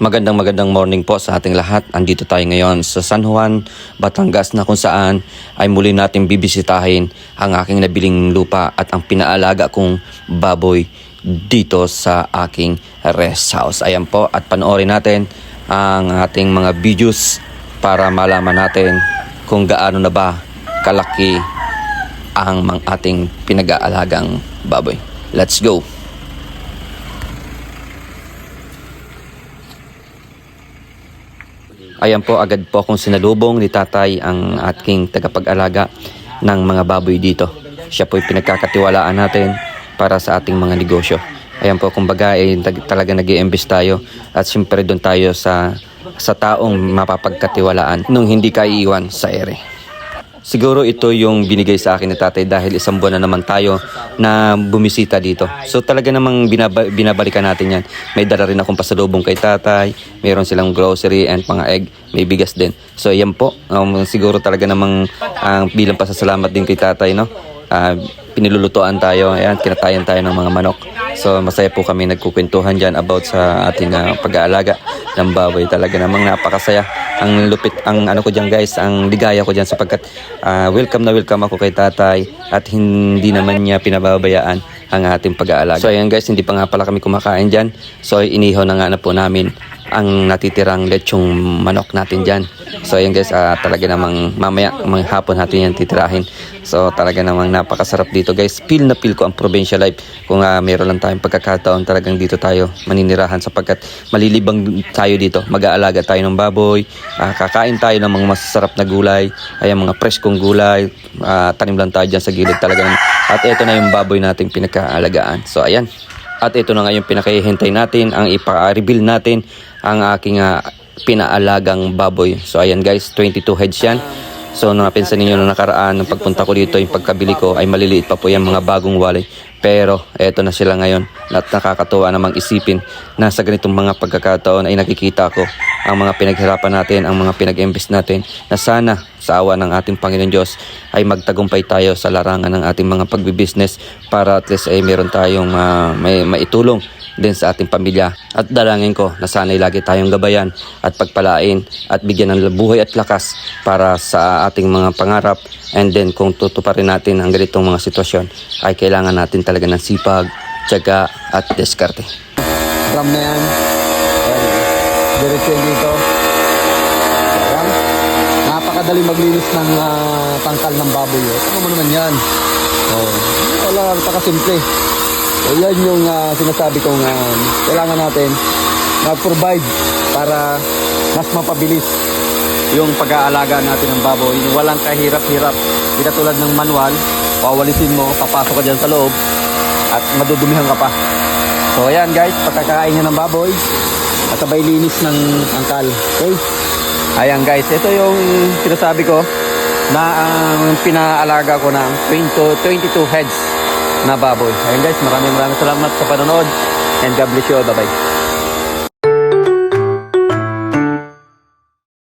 Magandang morning po sa ating lahat. Andito tayo ngayon sa San Juan, Batangas na kung saan ay muli natin bibisitahin ang aking nabiling lupa at ang pinaalaga kong baboy dito sa aking rest house. Ayan po, at panoorin natin ang ating mga videos para malaman natin kung gaano na ba kalaki ang ating pinag-aalagang baboy. Let's go! Ayan po, agad po akong sinalubong ni tatay ang aking tagapag-alaga ng mga baboy dito. Siya po ay pinagkakatiwalaan natin para sa ating mga negosyo. Ayan po, kumbaga talaga nag-i-invest tayo at siyempre doon tayo sa taong mapapagkatiwalaan nung hindi ka iiwan sa ere. Siguro ito yung binigay sa akin ni tatay dahil isang buwan na naman tayo na bumisita dito. So talaga namang binabalikan natin yan. May dala rin akong pasalubong kay tatay. Mayroon silang grocery and mga egg. May bigas din. So yan po. Siguro talaga namang bilang pasasalamat din kay tatay, no? Pinilulutuan tayo. Ayan, kinatayan tayo ng mga manok. So masaya po kami nagkukwentuhan dyan about sa ating pag-aalaga ng baboy. Talaga namang napakasaya. Ang lupit, ang ano ko dyan guys, ang ligaya ko dyan sapagkat welcome na welcome ako kay tatay at hindi naman niya pinababayaan ang ating pag-aalaga. So ayan guys, hindi pa nga pala kami kumakain dyan. So inihaw na nga na po namin ang natitirang lechong manok natin dyan. So ayan guys, talaga namang mamaya hapon natin yan titirahin. So talaga namang napakasarap dito guys. Feel na feel ko ang provincial life. Kung meron lang tayong pagkakataon, talagang dito tayo maninirahan sapagkat malilibang tayo dito. Mag-aalaga tayo ng baboy, kakain tayo ng mga masasarap na gulay, ayan mga preskong gulay, tanim lang tayo dyan sa gilid talaga. At ito na yung baboy nating pinakaalagaan. So ayan. At ito na nga yung pinakahihintay natin, ang ipa-reveal natin ang aking pinaalagang baboy. So ayan guys, 22 heads yan. So napansin ninyo nung nakaraan, nung pagpunta ko dito, yung pagkabili ko ay maliliit pa po yan, mga bagong walay. Pero eto na sila ngayon at nakakatuwa namang isipin na sa ganitong mga pagkakataon ay nakikita ko ang mga pinaghirapan natin, ang mga pinag-invest natin na sana sa awa ng ating Panginoon Diyos ay magtagumpay tayo sa larangan ng ating mga pagbibusiness para at least ay meron tayong may maitulong din sa ating pamilya. At dalangin ko na sana'y lagi tayong gabayan at pagpalain at bigyan ng buhay at lakas para sa ating mga pangarap. And then kung tutuparin natin ang ganitong mga sitwasyon ay kailangan natin talaga ng sipag, tiyaga at diskarte. Drum na yan. Diretso dito. Ayan. Napakadali maglinis ng tangkal ng baboy. Ano mo naman yan? Wala, napakasimple. So yan yung sinasabi kong kailangan natin mag-provide para mas mapabilis yung pag-aalaga natin ng baboy. Yung walang kahirap-hirap. Hindi katulad ng manual, pawalisin mo, papasok ka dyan sa loob at madudumihan ka pa. So ayan guys, pagkakain nyo ng baboy at sabay linis ng angkal. Okay? Ayan guys, ito yung sinasabi ko na ang pinaalaga ko ng 22 heads na baboy. Ayan guys, maraming salamat sa panonood and God bless you all. Bye bye.